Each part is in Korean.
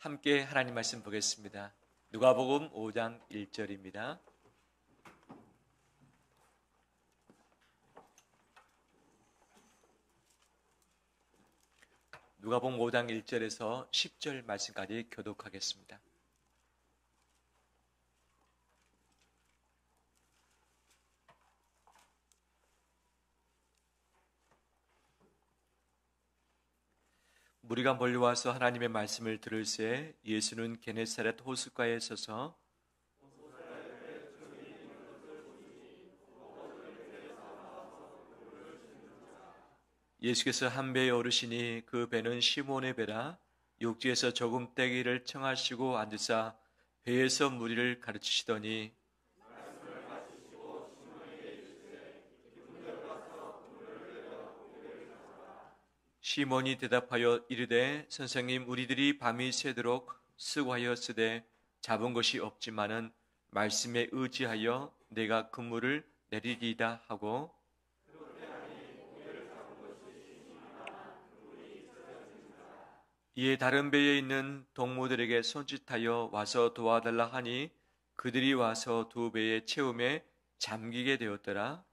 함께 하나님 말씀 보겠습니다. 누가복음 5장 1절입니다. 누가복음 5장 1절에서 10절 말씀까지 교독하겠습니다. 무리가 몰려와서 하나님의 말씀을 들을새 예수는 게네사렛 호숫가에 서서 예수께서 한 배에 오르시니 그 배는 시몬의 배라. 육지에서 조금 떼기를 청하시고 앉으사 배에서 무리를 가르치시더니 시몬이 대답하여 이르되 선생님, 우리들이 밤이 새도록 수고하였으되 잡은 것이 없지만은 말씀에 의지하여 내가 그물을 내리리이다 하고, 이에 다른 배에 있는 동무들에게 손짓하여 와서 도와달라 하니 그들이 와서 두 배의 채움에 잠기게 되었더라.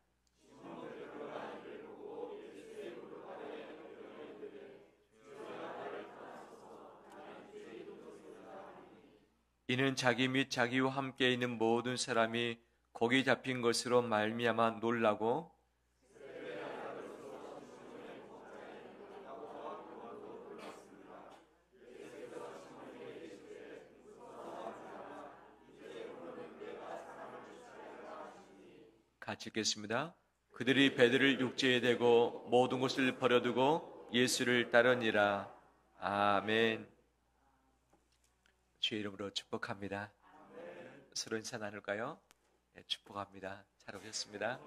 이는 자기 및 자기와 함께 있는 모든 사람이 고기 잡힌 것으로 말미암아 놀라고 같이 읽겠습니다. 그들이 배들을 육지에 대고 모든 것을 버려두고 예수를 따르니라. 아멘. 주의 이름으로 축복합니다. 서로 인사 나눌까요? 네, 축복합니다. 잘 오셨습니다.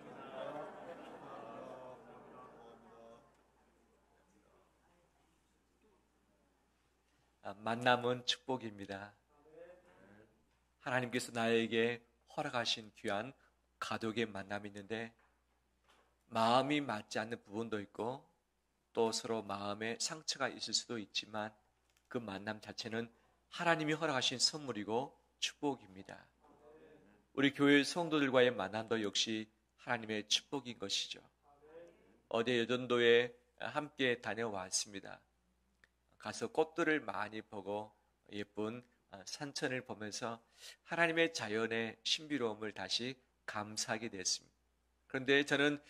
만남은 축복입니다. 하나님께서 나에게 허락하신 귀한 가족의 만남이 있는데 마음이 맞지 않는 부분도 있고 또 서로 마음에 상처가 있을 수도 있지만 그 만남 자체는 하나님이 허락하신 선물이고 축복입니다. 우리 교회 성도들과의 만남도 역시 하나님의 축복인 것이죠. 어제 여전도에 함께 다녀왔습니다. 가서 꽃들을 많이 보고 예쁜 산천을 보면서 하나님의 자연의 신비로움을 다시 감사하게 됐습니다. 그런데 저는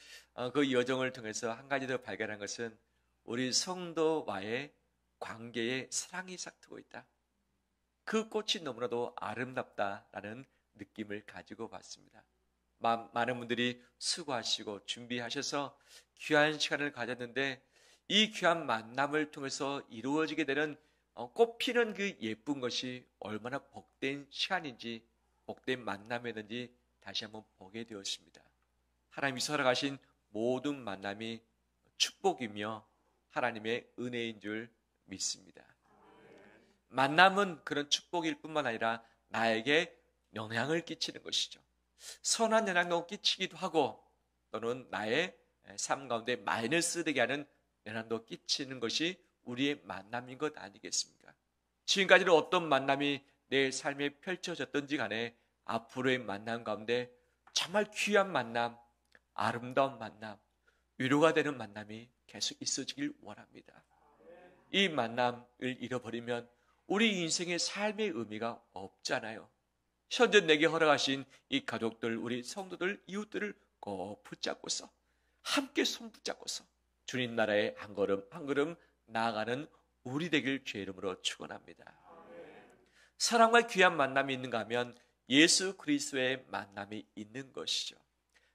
그 여정을 통해서 한 가지 더 발견한 것은 우리 성도와의 관계에 사랑이 싹트고 있다. 그 꽃이 너무나도 아름답다라는 느낌을 가지고 봤습니다. 많은 분들이 수고하시고 준비하셔서 귀한 시간을 가졌는데 이 귀한 만남을 통해서 이루어지게 되는 꽃피는 그 예쁜 것이 얼마나 복된 시간인지 복된 만남이었는지 다시 한번 보게 되었습니다. 하나님이 허락하신 모든 만남이 축복이며 하나님의 은혜인 줄 믿습니다. 만남은 그런 축복일 뿐만 아니라 나에게 영향을 끼치는 것이죠. 선한 영향도 끼치기도 하고 또는 나의 삶 가운데 마이너스 되게 하는 영향도 끼치는 것이 우리의 만남인 것 아니겠습니까? 지금까지는 어떤 만남이 내 삶에 펼쳐졌든지 간에 앞으로의 만남 가운데 정말 귀한 만남, 아름다운 만남, 위로가 되는 만남이 계속 있어지길 원합니다. 이 만남을 잃어버리면 우리 인생의 삶의 의미가 없잖아요. 현재 내게 허락하신 이 가족들, 우리 성도들, 이웃들을 꼭 붙잡고서 함께 손 붙잡고서 주님 나라에 한 걸음 한 걸음 나아가는 우리 되길 주의 이름으로 축원합니다. 사랑과 귀한 만남이 있는가 하면 예수 그리스도의 만남이 있는 것이죠.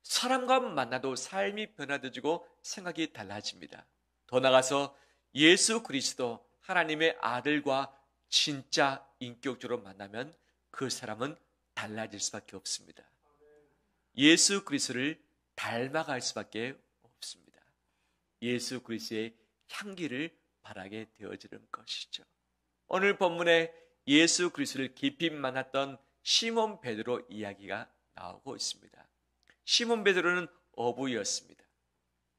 사람과 만나도 삶이 변화되고 생각이 달라집니다. 더 나아가서 예수 그리스도 하나님의 아들과 진짜 인격적으로 만나면 그 사람은 달라질 수밖에 없습니다. 예수 그리스도를 닮아갈 수밖에 없습니다. 예수 그리스도의 향기를 바라게 되어지는 것이죠. 오늘 본문에 예수 그리스도를 깊이 만났던 시몬 베드로 이야기가 나오고 있습니다. 시몬 베드로는 어부였습니다.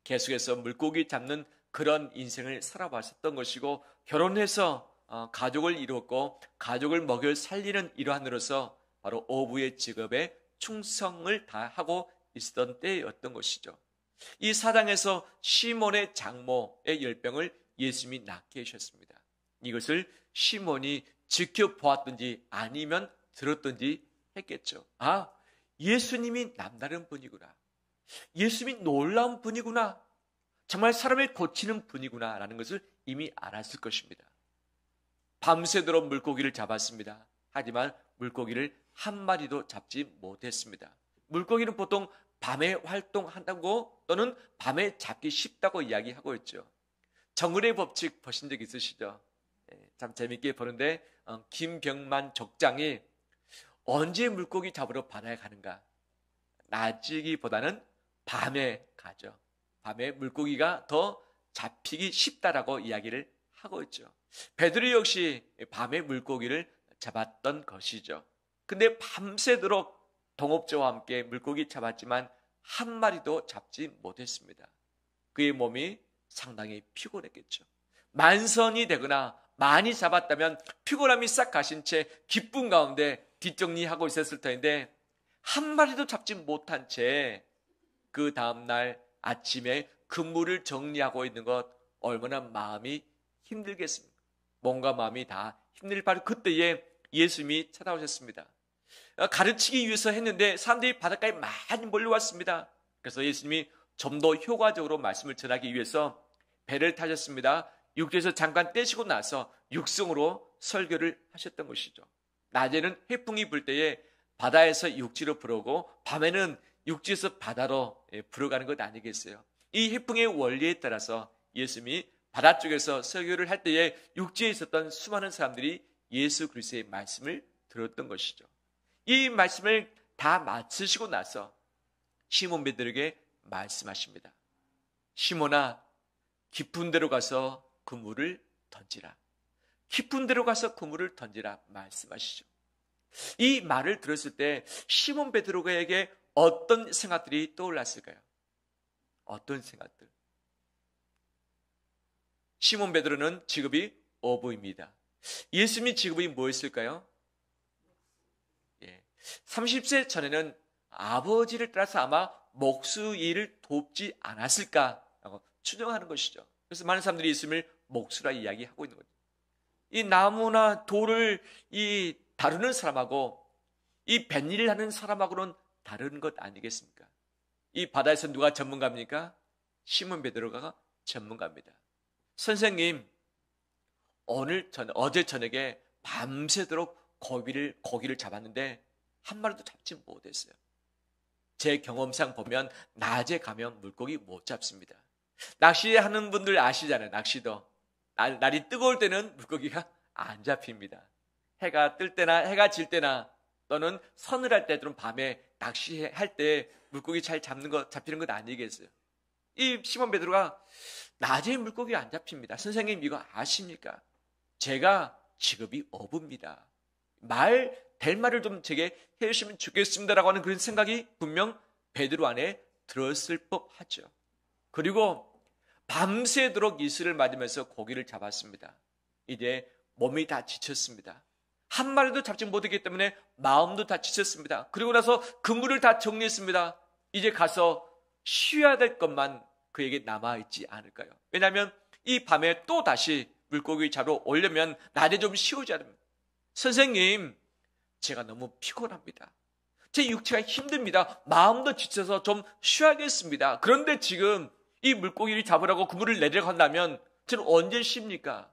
계속해서 물고기 잡는 그런 인생을 살아왔었던 것이고 결혼해서 가족을 이루었고 가족을 먹여 살리는 일환으로서 바로 어부의 직업에 충성을 다하고 있었던 때였던 것이죠. 이 사당에서 시몬의 장모의 열병을 예수님이 낫게 하셨습니다. 이것을 시몬이 지켜보았든지 아니면 들었든지 했겠죠. 아, 예수님이 남다른 분이구나. 예수님이 놀라운 분이구나. 정말 사람을 고치는 분이구나 라는 것을 이미 알았을 것입니다. 밤새도록 물고기를 잡았습니다. 하지만 물고기를 한 마리도 잡지 못했습니다. 물고기는 보통 밤에 활동한다고 또는 밤에 잡기 쉽다고 이야기하고 있죠. 정글의 법칙 보신 적 있으시죠? 참 재밌게 보는데 김병만 족장이 언제 물고기 잡으러 바다에 가는가? 낮이기보다는 밤에 가죠. 밤에 물고기가 더 잡히기 쉽다라고 이야기를 하고 있죠. 베드로 역시 밤에 물고기를 잡았던 것이죠. 근데 밤새도록 동업자와 함께 물고기 잡았지만 한 마리도 잡지 못했습니다. 그의 몸이 상당히 피곤했겠죠. 만선이 되거나 많이 잡았다면 피곤함이 싹 가신 채 기쁨 가운데 뒷정리하고 있었을 텐데 한 마리도 잡지 못한 채 그 다음날 아침에 그물을 정리하고 있는 것 얼마나 마음이 힘들겠습니까? 몸과 마음이 다 힘들 바로 그때에 예수님이 찾아오셨습니다. 가르치기 위해서 했는데 사람들이 바닷가에 많이 몰려왔습니다. 그래서 예수님이 좀 더 효과적으로 말씀을 전하기 위해서 배를 타셨습니다. 육지에서 잠깐 떼시고 나서 육성으로 설교를 하셨던 것이죠. 낮에는 해풍이 불 때에 바다에서 육지로 불어오고 밤에는 육지에서 바다로 불어가는 것 아니겠어요? 이 해풍의 원리에 따라서 예수님이 바다 쪽에서 설교를 할 때에 육지에 있었던 수많은 사람들이 예수 그리스도의 말씀을 들었던 것이죠. 이 말씀을 다 마치시고 나서 시몬 베드로에게 말씀하십니다. 시몬아, 깊은 데로 가서 그물을 던지라. 깊은 데로 가서 그물을 던지라 말씀하시죠. 이 말을 들었을 때 시몬 베드로에게 어떤 생각들이 떠올랐을까요? 어떤 생각들? 시몬 베드로는 직업이 어부입니다. 예수님의 직업이 뭐였을까요? 30세 전에는 아버지를 따라서 아마 목수 일을 돕지 않았을까라고 추정하는 것이죠. 그래서 많은 사람들이 예수님을 목수라 이야기하고 있는 거죠. 이 나무나 돌을 다루는 사람하고 이 뱃일을 하는 사람하고는 다른 것 아니겠습니까? 이 바다에서 누가 전문가입니까? 시몬 베드로가 전문가입니다. 선생님, 어제 저녁에 밤새도록 고기를 잡았는데 한 마리도 잡지 못했어요. 제 경험상 보면 낮에 가면 물고기 못 잡습니다. 낚시하는 분들 아시잖아요. 낚시도 날이 뜨거울 때는 물고기가 안 잡힙니다. 해가 뜰 때나 해가 질 때나 또는 서늘할 때들은 밤에 낚시할 때 물고기 잘 잡히는 것 아니겠어요? 이 시몬 베드로가 낮에 물고기 안 잡힙니다. 선생님 이거 아십니까? 제가 직업이 어부입니다. 될 말을 좀 제게 해주시면 좋겠습니다라고 하는 그런 생각이 분명 베드로 안에 들었을 법하죠. 그리고 밤새도록 이슬을 맞으면서 고기를 잡았습니다. 이제 몸이 다 지쳤습니다. 한 마리도 잡지 못했기 때문에 마음도 다 지쳤습니다. 그리고 나서 그물을 다 정리했습니다. 이제 가서 쉬어야 될 것만 그에게 남아있지 않을까요? 왜냐하면 이 밤에 또 다시 물고기 잡으러 오려면 낮에 좀 쉬어줘야 됩니다. 선생님, 제가 너무 피곤합니다. 제 육체가 힘듭니다. 마음도 지쳐서 좀 쉬어야겠습니다. 그런데 지금 이 물고기를 잡으라고 그물을 내려고 한다면 저는 언제 쉽니까?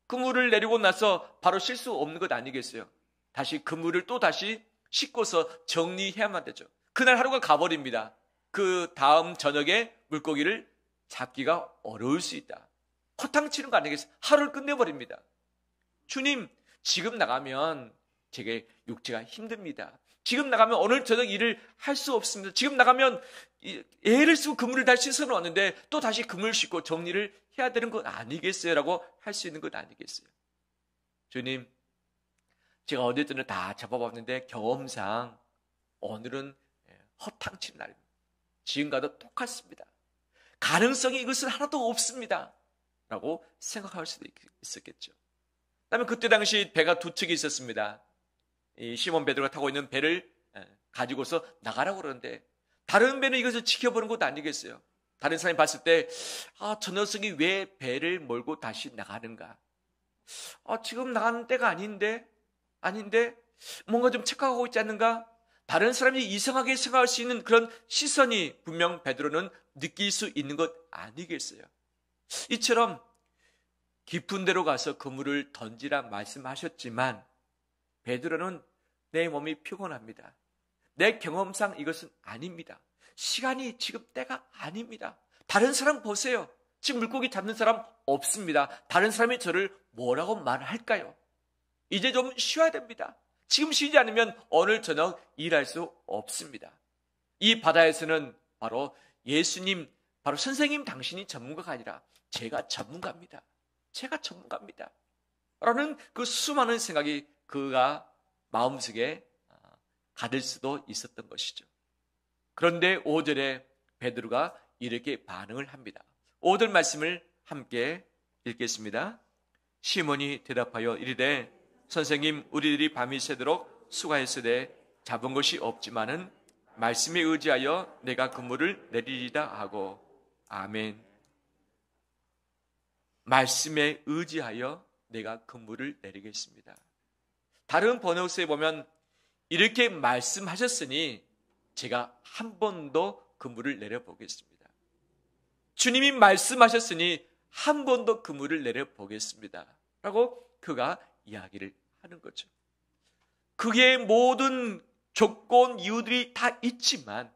그물을 내리고 나서 바로 쉴 수 없는 것 아니겠어요? 다시 그물을 또 다시 씻고서 정리해야만 되죠. 그날 하루가 가버립니다. 그 다음 저녁에 물고기를 잡기가 어려울 수 있다. 허탕치는 거 아니겠어요? 하루를 끝내버립니다. 주님, 지금 나가면 제게 육체가 힘듭니다. 지금 나가면 오늘 저녁 일을 할 수 없습니다. 지금 나가면 애를 쓰고 그물을 다시 씻어 놓았는데 또 다시 그물 씻고 정리를 해야 되는 것 아니겠어요? 라고 할 수 있는 것 아니겠어요? 주님, 제가 어제전에 다 잡아봤는데 경험상 오늘은 허탕치는 날입니다. 지금과도 똑같습니다. 가능성이 이것은 하나도 없습니다. 라고 생각할 수도 있었겠죠. 그다음에 그때 당시 배가 두 척이 있었습니다. 이 시몬 베드로가 타고 있는 배를 가지고서 나가라고 그러는데 다른 배는 이것을 지켜보는 것도 아니겠어요. 다른 사람이 봤을 때 저 녀석이 왜 배를 몰고 다시 나가는가? 지금 나가는 때가 아닌데 뭔가 좀 착각하고 있지 않는가? 다른 사람이 이상하게 생각할 수 있는 그런 시선이 분명 베드로는 느낄 수 있는 것 아니겠어요. 이처럼 깊은 데로 가서 그물을 던지라 말씀하셨지만 베드로는 내 몸이 피곤합니다. 내 경험상 이것은 아닙니다. 시간이 지금 때가 아닙니다. 다른 사람 보세요. 지금 물고기 잡는 사람 없습니다. 다른 사람이 저를 뭐라고 말할까요? 이제 좀 쉬어야 됩니다. 지금 쉬지 않으면 오늘 저녁 일할 수 없습니다. 이 바다에서는 바로 예수님, 바로 선생님 당신이 전문가가 아니라 제가 전문가입니다. 라는 그 수많은 생각이 그가 마음속에 가들 수도 있었던 것이죠. 그런데 5절에 베드로가 이렇게 반응을 합니다. 5절 말씀을 함께 읽겠습니다. 시몬이 대답하여 이르되 선생님, 우리들이 밤이 새도록 수고했으되 잡은 것이 없지만은 말씀에 의지하여 내가 그물을 내리리다 하고. 아멘. 말씀에 의지하여 내가 그물을 내리겠습니다. 다른 번역서에 보면 이렇게 말씀하셨으니 제가 한 번 더 그물을 내려보겠습니다. 주님이 말씀하셨으니 한 번 더 그물을 내려보겠습니다. 라고 그가 이야기를 하는 거죠. 그의 모든 조건, 이유들이 다 있지만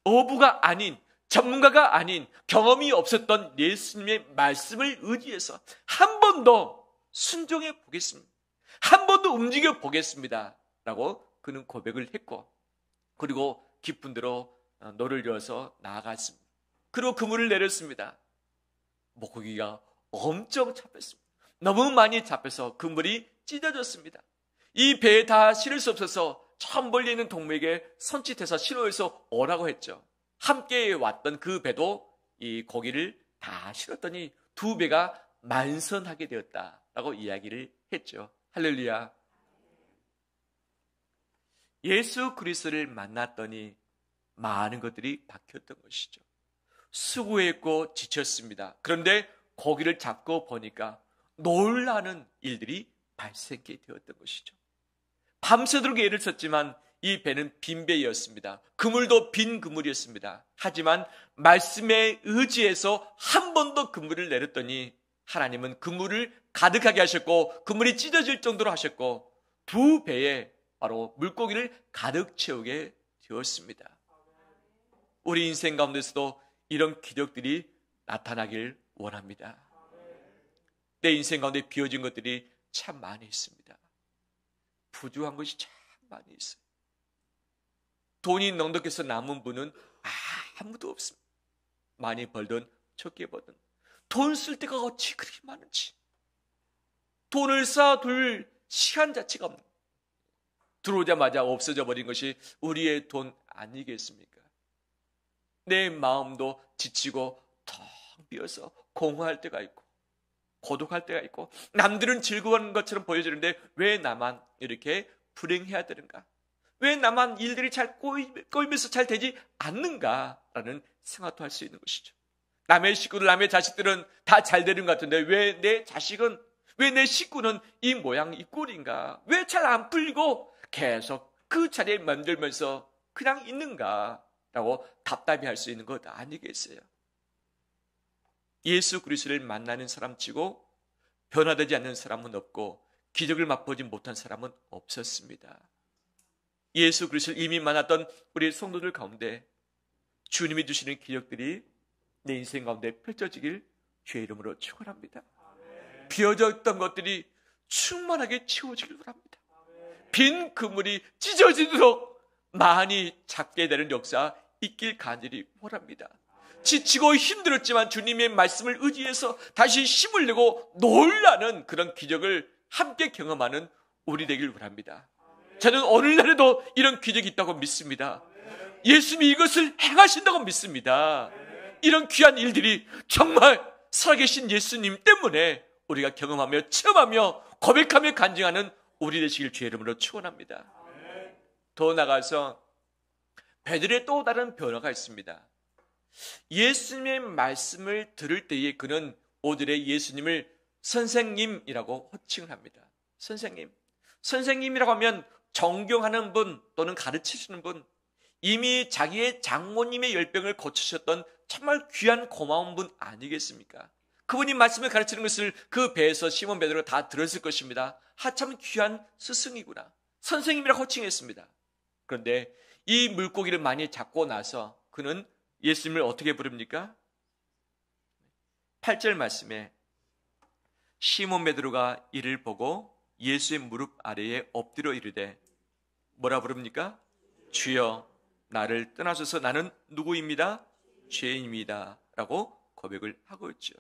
어부가 아닌, 전문가가 아닌, 경험이 없었던 예수님의 말씀을 의지해서 한 번 더 순종해 보겠습니다. 한 번 더 움직여 보겠습니다. 라고 그는 고백을 했고, 그리고 깊은 데로 노를 이어서 나아갔습니다. 그리고 그물을 내렸습니다. 물고기가 엄청 잡혔습니다. 너무 많이 잡혀서 그물이 찢어졌습니다. 이 배에 다 실을 수 없어서 저 멀리 있는 동무에게 손짓해서 실어서 오라고 했죠. 함께 왔던 그 배도 이 고기를 다 실었더니 두 배가 만선하게 되었다라고 이야기를 했죠. 할렐루야. 예수 그리스도를 만났더니 많은 것들이 바뀌었던 것이죠. 수고했고 지쳤습니다. 그런데 고기를 잡고 보니까 놀라는 일들이 발생하게 되었던 것이죠. 밤새도록 애를 썼지만 이 배는 빈 배였습니다. 그물도 빈 그물이었습니다. 하지만 말씀에 의지해서 한 번 더 그물을 내렸더니 하나님은 그물을 가득하게 하셨고 그물이 찢어질 정도로 하셨고 두 배에 바로 물고기를 가득 채우게 되었습니다. 우리 인생 가운데서도 이런 기적들이 나타나길 원합니다. 내 인생 가운데 비어진 것들이 참 많이 있습니다. 부족한 것이 참 많이 있어요. 돈이 넉넉해서 남은 분은 아무도 없습니다. 많이 벌든 적게 벌든 돈 쓸 데가 어찌 그렇게 많은지, 돈을 쌓아둘 시간 자체가 없는, 들어오자마자 없어져 버린 것이 우리의 돈 아니겠습니까? 내 마음도 지치고 텅 비어서 공허할 때가 있고 고독할 때가 있고 남들은 즐거운 것처럼 보여지는데 왜 나만 이렇게 불행해야 되는가? 왜 나만 일들이 잘 꼬이면서 잘 되지 않는가라는 생각도 할 수 있는 것이죠. 남의 식구들, 남의 자식들은 다 잘 되는 것 같은데 왜 내 자식은, 왜 내 식구는 이 모양 이 꼴인가? 왜 잘 안 풀리고 계속 그 자리에 만들면서 그냥 있는가라고 답답해 할 수 있는 것 아니겠어요? 예수 그리스도를 만나는 사람치고 변화되지 않는 사람은 없고 기적을 맛보지 못한 사람은 없었습니다. 예수 그리스도를 이미 만났던 우리 성도들 가운데 주님이 주시는 기적들이 내 인생 가운데 펼쳐지길 주의 이름으로 축원합니다. 비어져 있던 것들이 충만하게 채워지길 바랍니다. 빈 그물이 찢어지도록 많이 잡게 되는 역사 있길 간절히 원합니다. 지치고 힘들었지만 주님의 말씀을 의지해서 다시 힘을 내고 놀라는 그런 기적을 함께 경험하는 우리 되길 원합니다. 저는 오늘날에도 이런 기적이 있다고 믿습니다. 예수님이 이것을 행하신다고 믿습니다. 이런 귀한 일들이 정말 살아계신 예수님 때문에 우리가 경험하며 체험하며 고백하며 간증하는 우리 되시길 주의 이름으로 축원합니다. 더 나아가서 베드로의 또 다른 변화가 있습니다. 예수님의 말씀을 들을 때에 그는 오늘의 예수님을 선생님이라고 호칭을 합니다. 선생님. 선생님이라고 하면 존경하는 분 또는 가르치시는 분, 이미 자기의 장모님의 열병을 거치셨던 정말 귀한 고마운 분 아니겠습니까? 그분이 말씀을 가르치는 것을 그 배에서 시몬 베드로가 다 들었을 것입니다. 참 귀한 스승이구나. 선생님이라고 호칭했습니다. 그런데 이 물고기를 많이 잡고 나서 그는 예수님을 어떻게 부릅니까? 8절 말씀에 시몬 베드로가 이를 보고 예수의 무릎 아래에 엎드려 이르되 뭐라 부릅니까? 주여 나를 떠나소서 나는 누구입니다? 죄인입니다 라고 고백을 하고 있죠.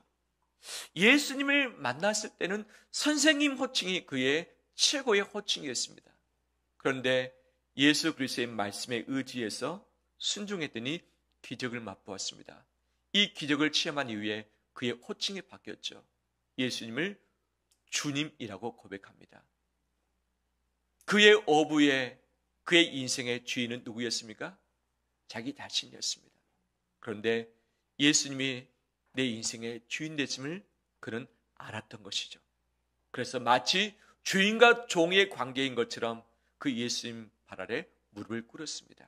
예수님을 만났을 때는 선생님 호칭이 그의 최고의 호칭이었습니다. 그런데 예수 그리스도의 말씀에 의지해서 순종했더니 기적을 맛보았습니다. 이 기적을 체험한 이후에 그의 호칭이 바뀌었죠. 예수님을 주님이라고 고백합니다. 그의 어부의 그의 인생의 주인은 누구였습니까? 자기 자신이었습니다. 그런데 예수님이 내 인생의 주인 되심을 그는 알았던 것이죠. 그래서 마치 주인과 종의 관계인 것처럼 그 예수님 발 아래 무릎을 꿇었습니다.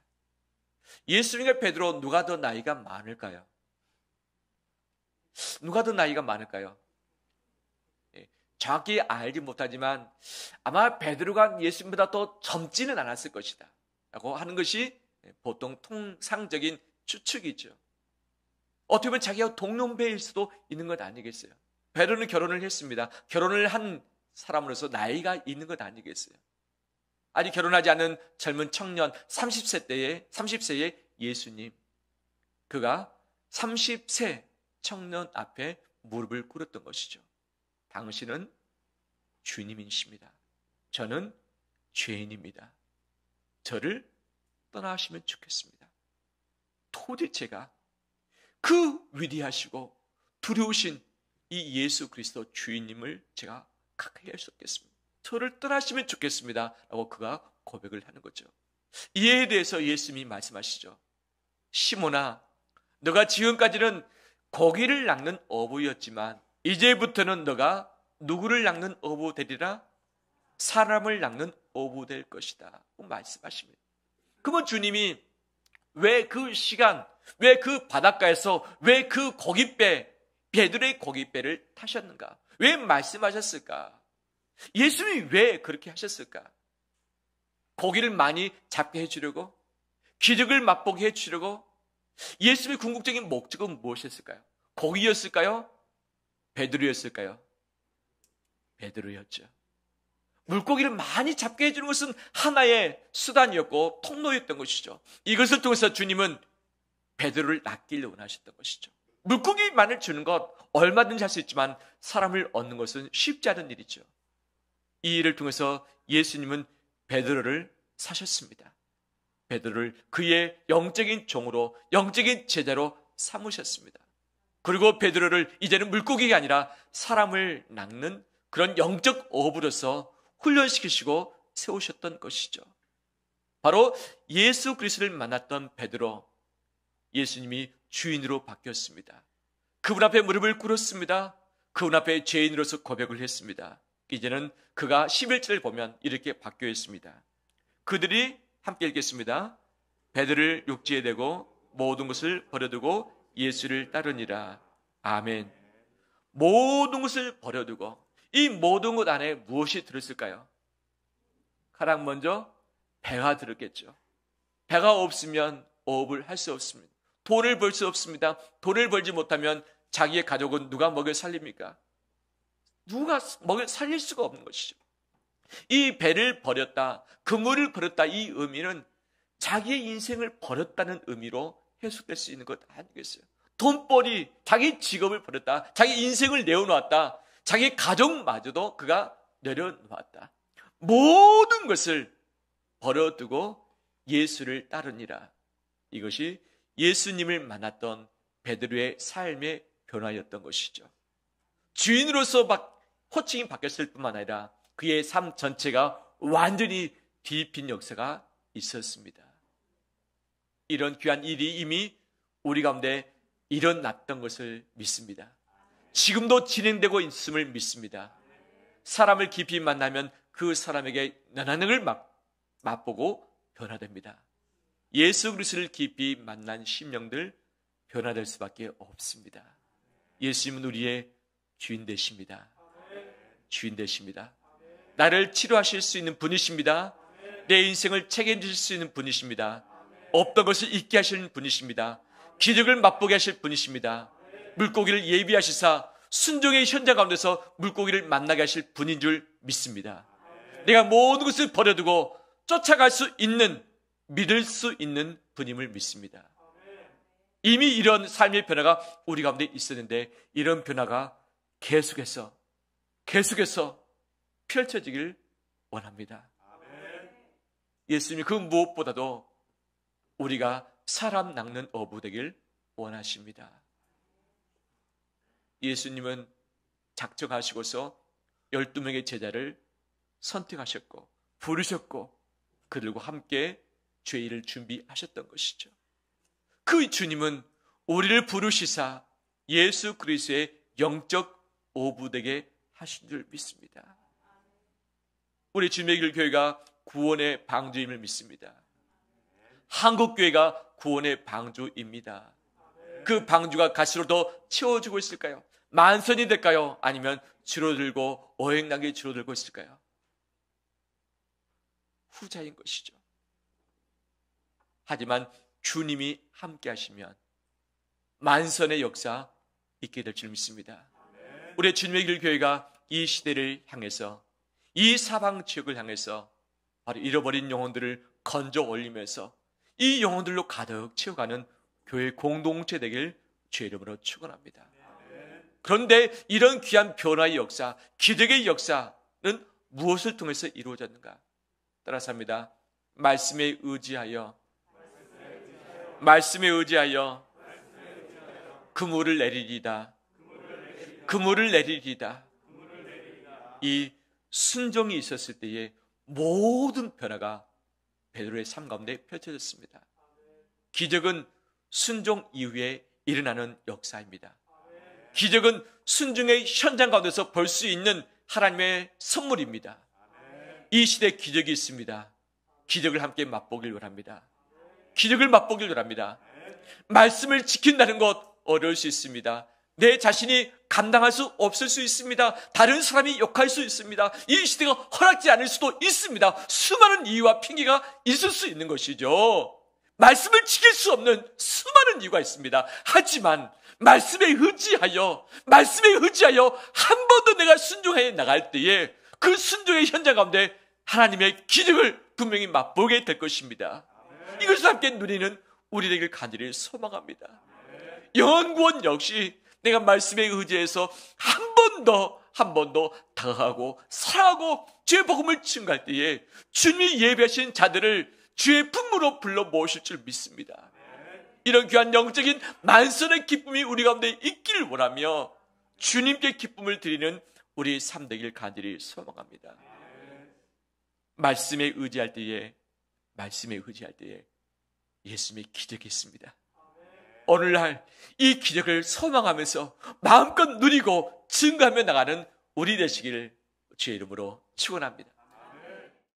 예수님과 베드로 누가 더 나이가 많을까요? 누가 더 나이가 많을까요? 정확히 알지 못하지만 아마 베드로가 예수님보다 더 젊지는 않았을 것이다 라고 하는 것이 보통 통상적인 추측이죠. 어떻게 보면 자기가 동년배일 수도 있는 것 아니겠어요? 베드로는 결혼을 했습니다. 결혼을 한 사람으로서 나이가 있는 것 아니겠어요? 아직 결혼하지 않은 젊은 청년 30세의 예수님, 그가 30세 청년 앞에 무릎을 꿇었던 것이죠. 당신은 주님이십니다. 저는 죄인입니다. 저를 떠나시면 좋겠습니다. 도대체가 그 위대하시고 두려우신 이 예수 그리스도 주인님을 제가 가까이 할 수 없겠습니다. 저를 떠나시면 좋겠습니다 라고 그가 고백을 하는 거죠. 이에 대해서 예수님이 말씀하시죠. 시몬아, 너가 지금까지는 고기를 낚는 어부였지만 이제부터는 너가 누구를 낚는 어부 되리라? 사람을 낚는 어부 될 것이다 말씀하십니다. 그러면 주님이 왜 그 시간, 왜 그 바닷가에서 왜 그 고깃배, 베드로의 고깃배를 타셨는가? 왜 말씀하셨을까? 예수님이 왜 그렇게 하셨을까? 고기를 많이 잡게 해주려고? 기적을 맛보게 해주려고? 예수님의 궁극적인 목적은 무엇이었을까요? 고기였을까요? 베드로였을까요? 베드로였죠. 물고기를 많이 잡게 해주는 것은 하나의 수단이었고 통로였던 것이죠. 이것을 통해서 주님은 베드로를 낚기를 원하셨던 것이죠. 물고기만을 주는 것 얼마든지 할 수 있지만 사람을 얻는 것은 쉽지 않은 일이죠. 이 일을 통해서 예수님은 베드로를 사셨습니다. 베드로를 그의 영적인 종으로, 영적인 제자로 삼으셨습니다. 그리고 베드로를 이제는 물고기가 아니라 사람을 낚는 그런 영적 어부로서 훈련시키시고 세우셨던 것이죠. 바로 예수 그리스도를 만났던 베드로, 예수님이 주인으로 바뀌었습니다. 그분 앞에 무릎을 꿇었습니다. 그분 앞에 죄인으로서 고백을 했습니다. 이제는 그가 11절을 보면 이렇게 바뀌어 있습니다. 그들이 함께 읽겠습니다. 베드로를 육지에 대고 모든 것을 버려두고 예수를 따르니라. 아멘. 모든 것을 버려두고, 이 모든 것 안에 무엇이 들었을까요? 가장 먼저 배가 들었겠죠. 배가 없으면 어업을 할 수 없습니다. 돈을 벌 수 없습니다. 돈을 벌지 못하면 자기의 가족은 누가 먹여 살립니까? 누가 먹여 살릴 수가 없는 것이죠. 이 배를 버렸다, 그물을 버렸다, 이 의미는 자기의 인생을 버렸다는 의미로 해석될 수 있는 것 아니겠어요? 돈벌이, 자기 직업을 버렸다, 자기 인생을 내어놓았다, 자기 가족마저도 그가 내려놓았다. 모든 것을 버려두고 예수를 따르니라. 이것이 예수님을 만났던 베드로의 삶의 변화였던 것이죠. 주인으로서 호칭이 바뀌었을 뿐만 아니라 그의 삶 전체가 완전히 뒤집힌 역사가 있었습니다. 이런 귀한 일이 이미 우리 가운데 일어났던 것을 믿습니다. 지금도 진행되고 있음을 믿습니다. 사람을 깊이 만나면 그 사람에게 너나능을 맛보고 변화됩니다. 예수 그리스도를 깊이 만난 심령들 변화될 수밖에 없습니다. 예수님은 우리의 주인 되십니다. 주인 되십니다. 나를 치료하실 수 있는 분이십니다. 내 인생을 책임질 수 있는 분이십니다. 없던 것을 잊게 하시는 분이십니다. 기적을 맛보게 하실 분이십니다. 물고기를 예비하시사 순종의 현장 가운데서 물고기를 만나게 하실 분인 줄 믿습니다. 내가 모든 것을 버려두고 쫓아갈 수 있는, 믿을 수 있는 분임을 믿습니다. 이미 이런 삶의 변화가 우리 가운데 있었는데 이런 변화가 계속해서 펼쳐지길 원합니다. 예수님이 그 무엇보다도 우리가 사람 낚는 어부 되길 원하십니다. 예수님은 작정하시고서 12명의 제자를 선택하셨고 부르셨고 그들과 함께 죄일을 준비하셨던 것이죠. 그 주님은 우리를 부르시사 예수 그리스도의 영적 어부 되게 하신 줄 믿습니다. 우리 주님의 길 교회가 구원의 방주임을 믿습니다. 한국교회가 구원의 방주입니다. 그 방주가 가시로 더 채워지고 있을까요? 만선이 될까요? 아니면 줄어들고 어행락이 줄어들고 있을까요? 후자인 것이죠. 하지만 주님이 함께 하시면 만선의 역사 있게 될 줄 믿습니다. 우리 주님의 길 교회가 이 시대를 향해서 이 사방 지역을 향해서 바로 잃어버린 영혼들을 건져 올리면서 이 영혼들로 가득 채워가는 교회 공동체 되길 주의 이름으로 축원합니다. 그런데 이런 귀한 변화의 역사, 기적의 역사는 무엇을 통해서 이루어졌는가? 따라서 합니다. 말씀에 의지하여 그물을 내리리다. 그물을 내리리다. 이 순종이 있었을 때에 모든 변화가 베드로의 삶 가운데 펼쳐졌습니다. 기적은 순종 이후에 일어나는 역사입니다. 기적은 순종의 현장 가운데서 볼 수 있는 하나님의 선물입니다. 이 시대에 기적이 있습니다. 기적을 함께 맛보길 원합니다. 기적을 맛보길 원합니다. 말씀을 지킨다는 것 어려울 수 있습니다. 내 자신이 감당할 수 없을 수 있습니다. 다른 사람이 욕할 수 있습니다. 이 시대가 허락지 않을 수도 있습니다. 수많은 이유와 핑계가 있을 수 있는 것이죠. 말씀을 지킬 수 없는 수많은 이유가 있습니다. 하지만 말씀에 의지하여 한 번 더 내가 순종해 나갈 때에 그 순종의 현장 가운데 하나님의 기적을 분명히 맛보게 될 것입니다. 이것을 함께 누리는 우리 되길 간절히 소망합니다. 영원 구원 역시 내가 말씀에 의지해서 한 번 더 다가가고 사랑하고 주의 복음을 증거할 때에 주님이 예배하신 자들을 주의 품으로 불러 모실 줄 믿습니다. 이런 귀한 영적인 만선의 기쁨이 우리 가운데 있기를 원하며 주님께 기쁨을 드리는 우리 삶 되길 간절히 소망합니다. 말씀에 의지할 때에 예수님의 기적이 있습니다. 오늘날 이 기적을 소망하면서 마음껏 누리고 증거하며 나가는 우리 되시기를 주의 이름으로 축원합니다.